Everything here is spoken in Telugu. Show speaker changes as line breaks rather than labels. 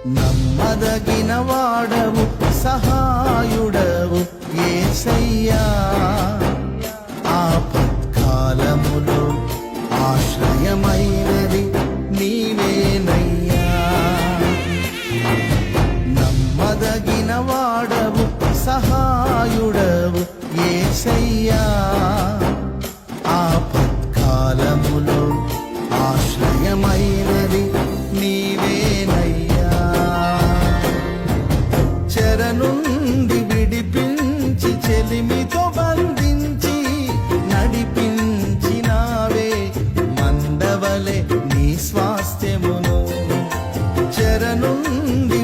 నమ్మదగిన వాడవు సహాయుడవు యేసయ్యా, ఆపత్కాలములో ఆశ్రయమైనది నీవేనయ్యా. నమ్మదగిన వాడవు సహాయుడవు యేసయ్యా, ఆపత్కాలములో ఆశ్రయమైనది నీవేనయ్యా. చెర నుండి విడిపించి చెలిమితో బంధించి నడిపించినావే మందవలె నీ స్వాస్థ్యమును. చెర నుండి